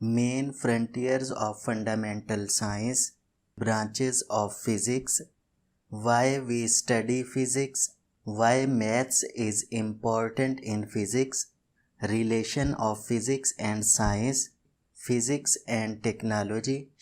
main frontiers of fundamental science, branches of physics, why we study physics, why maths is important in physics, relation of physics and science, physics and technology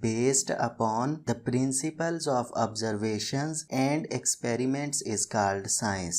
based upon the principles of observations and experiments is called science,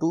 2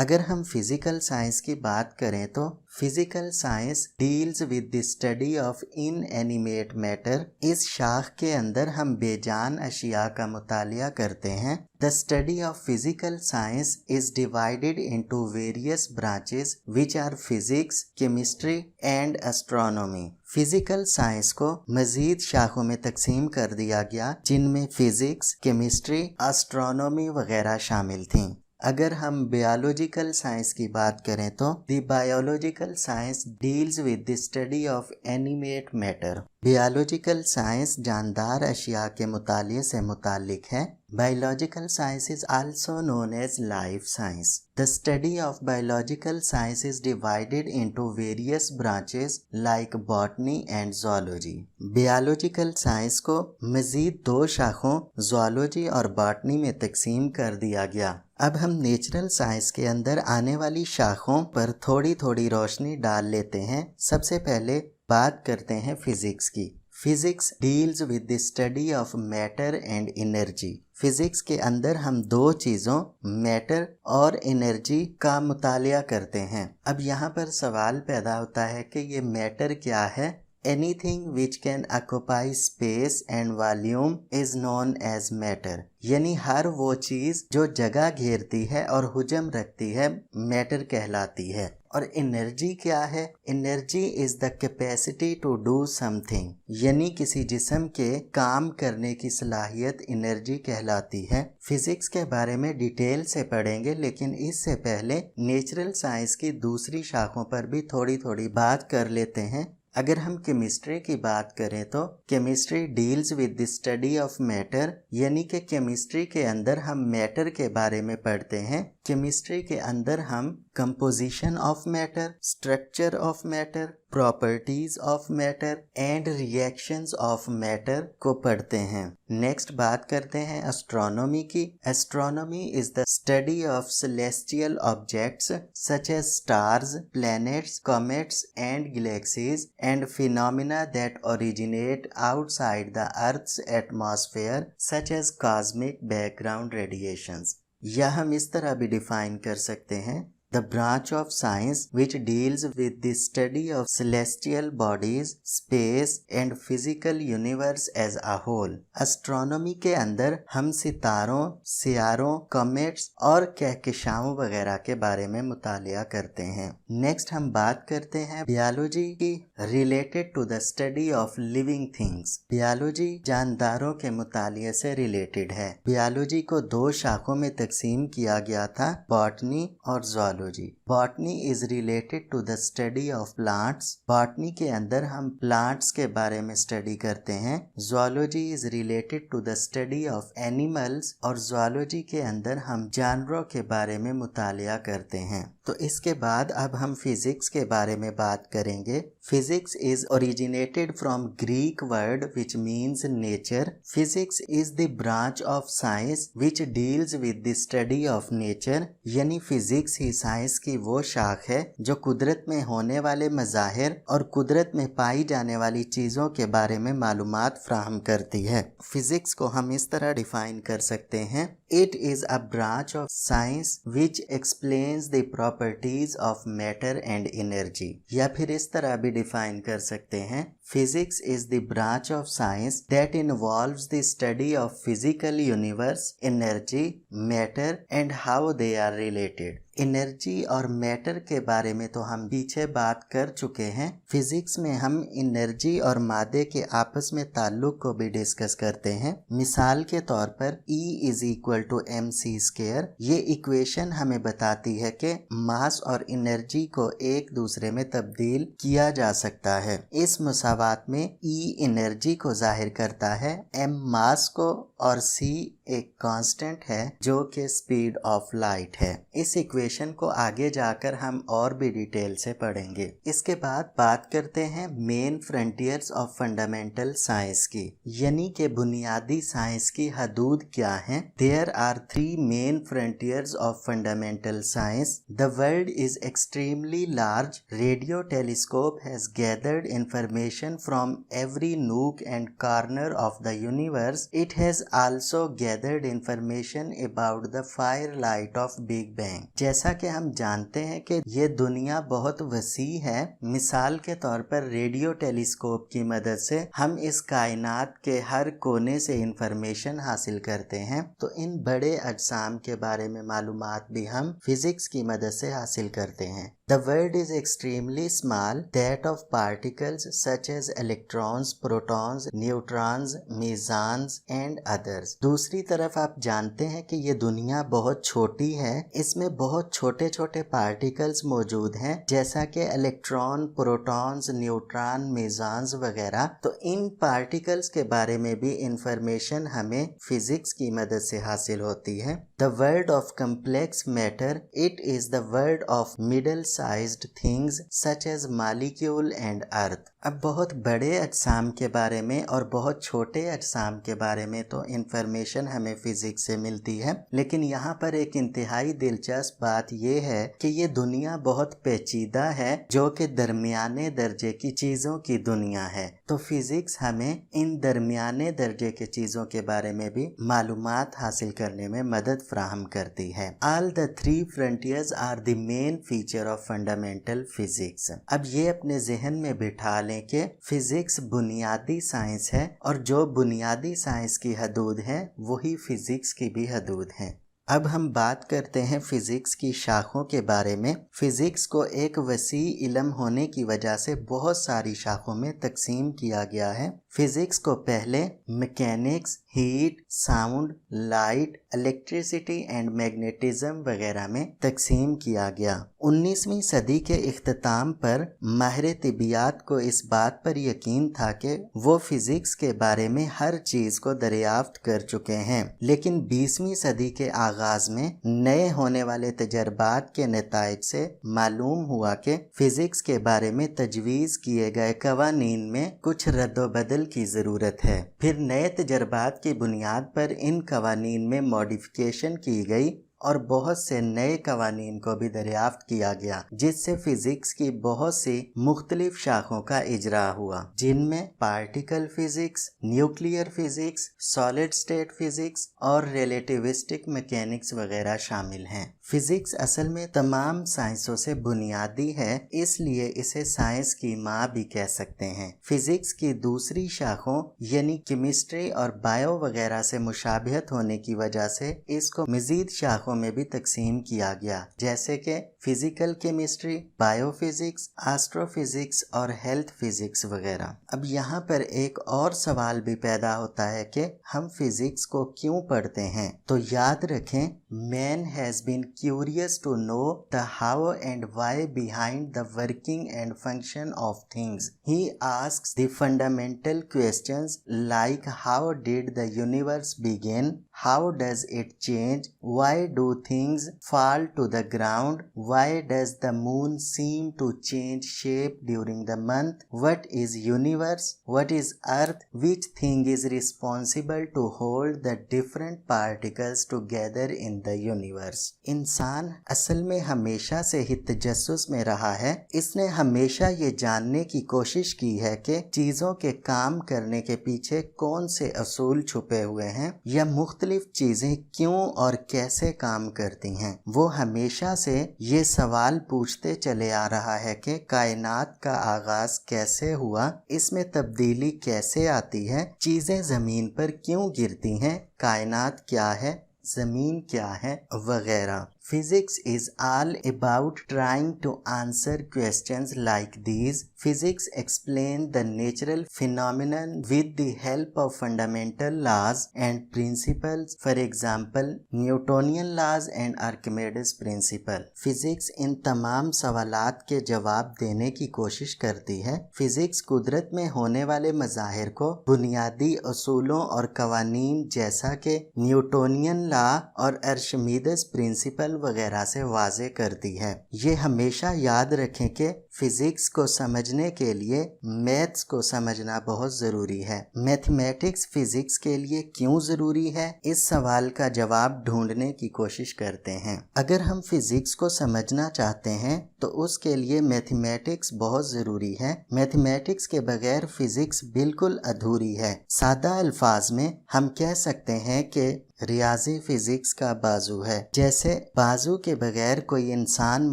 اگر ہم physical science کی بات کریں تو physical science deals with the study of inanimate matter. اس شاخ کے اندر ہم بے جان اشیاء کا مطالعہ کرتے ہیں. The study of physical science is divided into various branches which are physics, chemistry and astronomy. Physical science کو مزید شاخوں میں تقسیم کر دیا گیا جن میں فزکس، کیمسٹری، اسٹرونومی وغیرہ شامل تھیں. اگر ہم بیالوجیکل سائنس کی بات کریں تو the biological science deals with the study of animate matter. Biological science جاندار اشیاء کے مطالعے سے متعلق ہے. Biological science is also known as life science. The study of biological science is divided into various branches like botany and zoology. Biological science کو مزید 2 شاخوں zoology اور botany میں تقسیم کر دیا گیا. اب ہم نیچرل سائنس کے اندر آنے والی شاخوں پر تھوڑی تھوڑی روشنی ڈال لیتے ہیں. سب سے پہلے بات کرتے ہیں فزکس کی. Physics deals with the study of matter and energy. Physics کے اندر ہم 2 چیزوں میٹر اور انرجی کا مطالعہ کرتے ہیں. اب یہاں پر سوال پیدا ہوتا ہے کہ یہ میٹر کیا ہے؟ Anything which can occupy space and volume is known as matter. یعنی ہر وہ چیز جو جگہ گھیرتی ہے اور حجم رکھتی ہے میٹر کہلاتی ہے. اور انرجی کیا ہے؟ Energy is the capacity to do something. یعنی کسی جسم کے کام کرنے کی صلاحیت انرجی کہلاتی ہے. فزکس کے بارے میں ڈیٹیل سے پڑھیں گے لیکن اس سے پہلے نیچرل سائنس کی دوسری شاخوں پر بھی تھوڑی تھوڑی بات کر لیتے ہیں. اگر ہم کیمسٹری کی بات کریں تو chemistry deals with the study of matter. یعنی کہ کیمسٹری کے اندر ہم میٹر کے بارے میں پڑھتے ہیں. کیمسٹری کے اندر ہم composition of matter, structure of matter, properties of matter and reactions of matter کو پڑھتے ہیں. نیکسٹ بات کرتے ہیں اسٹرونومی کی. Astronomy is the study of celestial objects such as stars, planets, comets and galaxies and phenomena that originate outside the Earth's atmosphere such as cosmic background radiations. یا ہم اس طرح بھی ڈیفائن کر سکتے ہیں the branch of science which deals with the study of celestial bodies, space and physical universe as a whole. اسٹرونومی کے اندر ہم ستاروں، سیاروں، کمیٹس اور کہکشاؤں وغیرہ کے بارے میں مطالعہ کرتے ہیں. نیکسٹ ہم بات کرتے ہیں بیالوجی کی related to the study of living things. Biology جانداروں کے مطالعے سے ریلیٹڈ ہے. بیالوجی کو 2 شاخوں میں تقسیم کیا گیا تھا، باٹنی اور zoology. Botany is related to the study of plants. Botany کے اندر ہم plants کے بارے میں اسٹڈی کرتے ہیں. Zoology is related to the study of animals اور zoology کے اندر ہم جانوروں کے بارے میں مطالعہ کرتے ہیں. تو اس کے بعد اب ہم فزکس کے بارے میں بات کریں گے. Physics is originated from Greek word which means nature. Physics is the branch of science which deals with the study of nature. یعنی فزکس ہی سائنس کی وہ شاخ ہے جو قدرت میں ہونے والے مظاہر اور قدرت میں پائی جانے والی چیزوں کے بارے میں معلومات فراہم کرتی ہے. فزکس کو ہم اس طرح ڈیفائن کر سکتے ہیں: It is a branch of science which explains the properties of matter and energy. یا پھر اس طرح بھی ڈیفائن کر سکتے ہیں: Physics is the branch of science that involves the study of physical universe, energy, matter and how they are related. Energy اور metre کے بارے میں تو ہم پیچھے بات کر چکے ہیں. فزکس میں ہم انرجی اور مادے کے آپس میں تعلق کو بھی ڈسکس کرتے ہیں. مثال کے طور پر E=mc². یہ ایکویشن ہمیں بتاتی ہے کہ ماس اور انرجی کو ایک دوسرے میں تبدیل کیا جا سکتا ہے. اس مساوات میں E انرجی کو ظاہر کرتا ہے، M ماس کو اور C ایک کانسٹنٹ ہے جو کہ اسپیڈ آف لائٹ ہے. اس ایکویشن کو آگے جا کر ہم اور بھی ڈیٹیل سے پڑھیں گے. اس کے بعد بات کرتے ہیں مین فرنٹیئرز آف فنڈامنٹل سائنس کی، یعنی کہ بنیادی سائنس کی حدود کیا ہیں. There are 3 main frontiers of fundamental science. The world is extremely large. Radio telescope has gathered information from every nook and corner of the universe. It has also gathered information about the firelight of Big Bang. جیسا کہ ہم جانتے ہیں کہ یہ دنیا بہت وسیع ہے، مثال کے طور پر ریڈیو ٹیلیسکوپ کی مدد سے ہم اس کائنات کے ہر کونے سے انفارمیشن حاصل کرتے ہیں، تو ان بڑے اجسام کے بارے میں معلومات بھی ہم فزکس کی مدد سے حاصل کرتے ہیں۔ The world is extremely small, that of particles such as electrons, protons, neutrons, mesons and others. دوسری طرف آپ جانتے ہیں کہ یہ دنیا بہت چھوٹی ہے، اس میں بہت چھوٹے چھوٹے پارٹیکلز موجود ہیں جیسا کہ الیکٹران، پروٹونز، نیوٹران، میزانز وغیرہ، تو ان پارٹیکلز کے بارے میں بھی انفارمیشن ہمیں فزکس کی مدد سے حاصل ہوتی ہے۔ The world of complex matter, it is the world of middle-sized things such as molecule and earth. اب بہت بڑے اجسام کے بارے میں اور بہت چھوٹے اجسام کے بارے میں تو انفارمیشن ہمیں فزکس سے ملتی ہے، لیکن یہاں پر ایک انتہائی دلچسپ بات یہ ہے کہ یہ دنیا بہت پیچیدہ ہے جو کہ درمیانے درجے کی چیزوں کی دنیا ہے، تو فزکس ہمیں ان درمیانے درجے کے چیزوں کے بارے میں بھی معلومات حاصل کرنے میں مدد فراہم کرتی ہے۔ All the three frontiers are the main feature of fundamental physics. اب یہ اپنے ذہن میں بٹھا لیں کہ فزکس بنیادی سائنس ہے، اور جو بنیادی سائنس کی حدود ہیں وہی فزکس کی بھی حدود ہیں۔ اب ہم بات کرتے ہیں فزکس کی شاخوں کے بارے میں۔ فزکس کو ایک وسیع علم ہونے کی وجہ سے بہت ساری شاخوں میں تقسیم کیا گیا ہے۔ فزکس کو پہلے mechanics, heat, sound, light, electricity and magnetism وغیرہ میں تقسیم کیا گیا۔ 19ویں صدی کے اختتام پر ماہر طبیعیات کو اس بات پر یقین تھا کہ وہ فزکس کے بارے میں ہر چیز کو دریافت کر چکے ہیں، لیکن 20ویں صدی کے آغاز میں نئے ہونے والے تجربات کے نتائج سے معلوم ہوا کہ فزکس کے بارے میں تجویز کیے گئے قوانین میں کچھ رد و بدل کی ضرورت ہے۔ پھر نئے تجربات کی بنیاد پر ان قوانین میں موڈیفیکیشن کی گئی اور بہت سے نئے قوانین کو بھی دریافت کیا گیا، جس سے فزکس کی بہت سی مختلف شاخوں کا اجرا ہوا، جن میں particle physics, nuclear physics, solid state physics اور ریلیٹیوسٹک میکینکس وغیرہ شامل ہیں۔ فزکس اصل میں تمام سائنسوں سے بنیادی ہے، اس لیے اسے سائنس کی ماں بھی کہہ سکتے ہیں۔ فزکس کی دوسری شاخوں یعنی کیمسٹری اور بایو وغیرہ سے مشابہت ہونے کی وجہ سے اس کو مزید شاخوں میں بھی تقسیم کیا گیا، جیسے کہ physical chemistry, bio physics, astro physics اور ہیلتھ فزکس وغیرہ۔ اب یہاں پر ایک اور سوال بھی پیدا ہوتا ہے کہ ہم فزکس کو کیوں پڑھتے ہیں؟ تو یاد رکھیں، man has been curious to know the how and why behind the working and function of things. He asks the fundamental questions like how did the universe begin? How does it change? Why do things fall to the ground? Why does the moon seem to change shape during the month? What is universe? What is earth? Which thing is responsible to hold the different particles together in the universe? انسان اصل میں ہمیشہ سے ہی تجسس میں رہا ہے۔ اس نے ہمیشہ یہ جاننے کی کوشش کی ہے کہ چیزوں کے کام کرنے کے پیچھے کون سے اصول چھپے ہوئے ہیں، یا مختلف چیزیں کیوں اور کیسے کام کرتی ہیں۔ وہ ہمیشہ سے یہ سوال پوچھتے چلے آ رہا ہے کہ کائنات کا آغاز کیسے ہوا، اس میں تبدیلی کیسے آتی ہے، چیزیں زمین پر کیوں گرتی ہیں، کائنات کیا ہے، زمین کیا ہے وغیرہ۔ Physics is all about trying to answer questions like these. Physics explains the natural phenomenon with the help of fundamental laws and principles. For example, Newtonian laws and Archimedes principle. Physics ان تمام سوالات کے جواب دینے کی کوشش کرتی ہے۔ Physics قدرت میں ہونے والے مظاہر کو بنیادی اصولوں اور قوانین جیسا کہ نیوٹونین لا اور ارشمیدس پرنسپل وغیرہ سے واضح کرتی ہے۔ یہ ہمیشہ یاد رکھیں کہ فزکس کو سمجھنے کے لیے میتھس کو سمجھنا بہت ضروری ہے۔ میتھمیٹکس فزکس کے لیے کیوں ضروری ہے؟ اس سوال کا جواب ڈھونڈنے کی کوشش کرتے ہیں۔ اگر ہم فزکس کو سمجھنا چاہتے ہیں تو اس کے لیے میتھمیٹکس بہت ضروری ہے۔ میتھمیٹکس کے بغیر فزکس بالکل ادھوری ہے۔ سادہ الفاظ میں ہم کہہ سکتے ہیں کہ ریاضی فزکس کا بازو ہے۔ جیسے بازو کے بغیر کوئی انسان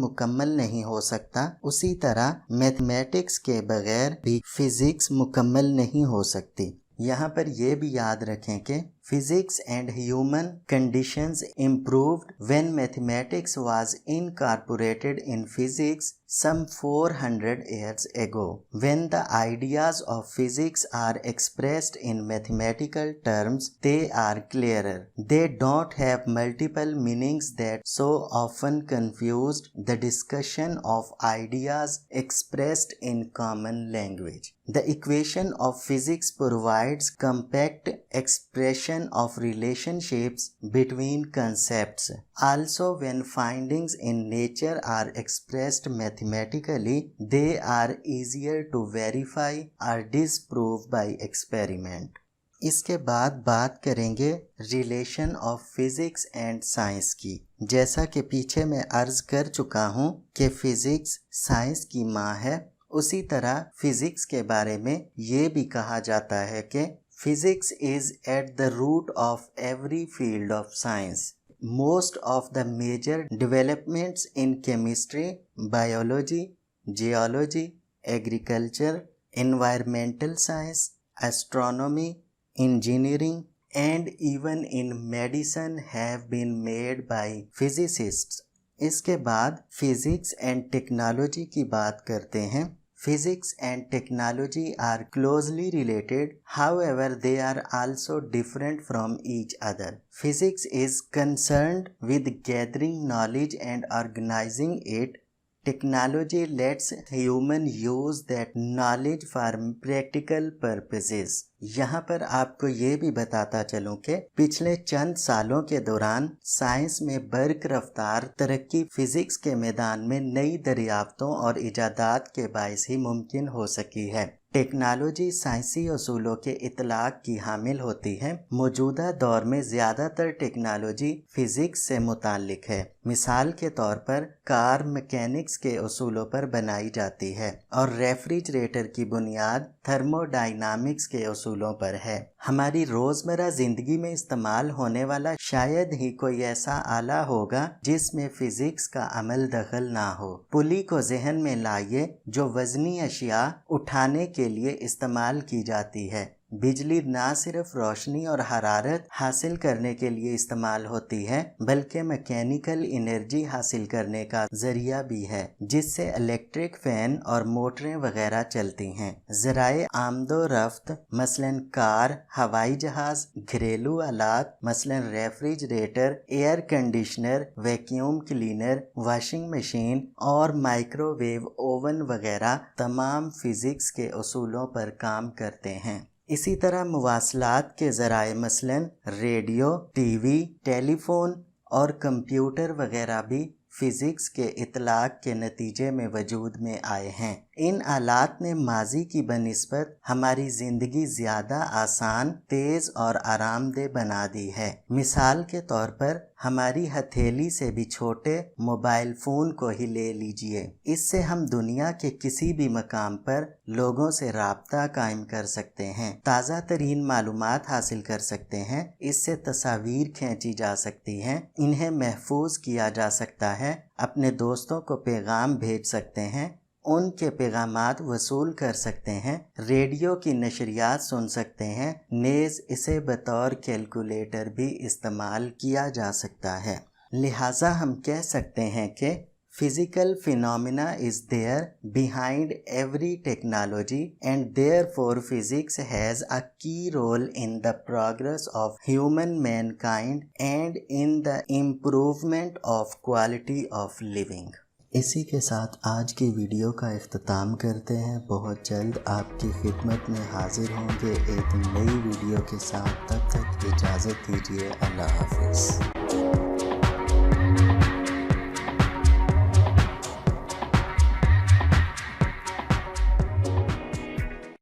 مکمل نہیں ہو سکتا، اسی طرح میتھمیٹکس کے بغیر بھی فزکس مکمل نہیں ہو سکتی۔ یہاں پر یہ بھی یاد رکھیں کہ physics and human conditions improved when mathematics was incorporated in physics some 400 years ago. When the ideas of physics are expressed in mathematical terms, they are clearer. They don't have multiple meanings that so often confused the discussion of ideas expressed in common language. The equation of physics provides compact expression of relationships between concepts. Also, when findings in nature are expressed mathematically, they are easier to verify or disprove by experiment. اس کے بعد بات کریں گے relation of physics and science کی۔ جیسا کہ پیچھے میں عرض کر چکا ہوں کہ فزکس سائنس کی ماں ہے، اسی طرح فزکس کے بارے میں یہ بھی کہا جاتا ہے کہ physics is at the root of every field of science. Most of the major developments in chemistry, biology, geology, agriculture, environmental science, astronomy, engineering, and even in medicine have been made by physicists. اس کے بعد physics and technology کی بات کرتے ہیں۔ Physics and technology are closely related, however they are also different from each other. Physics is concerned with gathering knowledge and organizing it. Technology lets human use that knowledge for practical purposes. یہاں پر آپ کو یہ بھی بتاتا چلوں کہ پچھلے چند سالوں کے دوران سائنس میں برق رفتار ترقی فزکس کے میدان میں نئی دریافتوں اور ایجادات کے باعث ہی ممکن ہو سکی ہے۔ ٹیکنالوجی سائنسی اصولوں کے اطلاق کی حامل ہوتی ہے۔ موجودہ دور میں زیادہ تر ٹیکنالوجی فزکس سے متعلق ہے۔ مثال کے طور پر کار میکینکس کے اصولوں پر بنائی جاتی ہے اور ریفریجریٹر کی بنیاد تھرمو ڈائنامکس کے اصولوں پر ہے۔ ہماری روزمرہ زندگی میں استعمال ہونے والا شاید ہی کوئی ایسا آلہ ہوگا جس میں فزکس کا عمل دخل نہ ہو۔ پلی کو ذہن میں لائیے جو وزنی اشیاء اٹھانے کے لیے استعمال کی جاتی ہے۔ بجلی نہ صرف روشنی اور حرارت حاصل کرنے کے لیے استعمال ہوتی ہے بلکہ میکینیکل انرجی حاصل کرنے کا ذریعہ بھی ہے، جس سے الیکٹرک فین اور موٹریں وغیرہ چلتی ہیں۔ ذرائع آمد و رفت مثلاً کار، ہوائی جہاز، گھریلو آلات مثلاً refrigerator, air conditioner, vacuum cleaner, washing machine اور مائکرو ویو اوون وغیرہ تمام فزکس کے اصولوں پر کام کرتے ہیں۔ اسی طرح مواصلات کے ذرائع مثلاً ریڈیو، ٹی وی، ٹیلی فون اور کمپیوٹر وغیرہ بھی فزکس کے اطلاق کے نتیجے میں وجود میں آئے ہیں۔ ان آلات نے ماضی کی بنسبت ہماری زندگی زیادہ آسان، تیز اور آرام دہ بنا دی ہے۔ مثال کے طور پر ہماری ہتھیلی سے بھی چھوٹے موبائل فون کو ہی لے لیجئے۔ اس سے ہم دنیا کے کسی بھی مقام پر لوگوں سے رابطہ قائم کر سکتے ہیں، تازہ ترین معلومات حاصل کر سکتے ہیں، اس سے تصاویر کھینچی جا سکتی ہیں، انہیں محفوظ کیا جا سکتا ہے، اپنے دوستوں کو پیغام بھیج سکتے ہیں، ان کے پیغامات وصول کر سکتے ہیں، ریڈیو کی نشریات سن سکتے ہیں، نیز اسے بطور کیلکولیٹر بھی استعمال کیا جا سکتا ہے۔ لہٰذا ہم کہہ سکتے ہیں کہ physical phenomena is there behind every technology and therefore physics has a key role in the progress of human mankind and in the improvement of quality of living۔ اسی کے ساتھ آج کی ویڈیو کا اختتام کرتے ہیں۔ بہت جلد آپ کی خدمت میں حاضر ہوں گے ایک نئی ویڈیو کے ساتھ۔ تب تک اجازت دیجیے۔ اللہ حافظ۔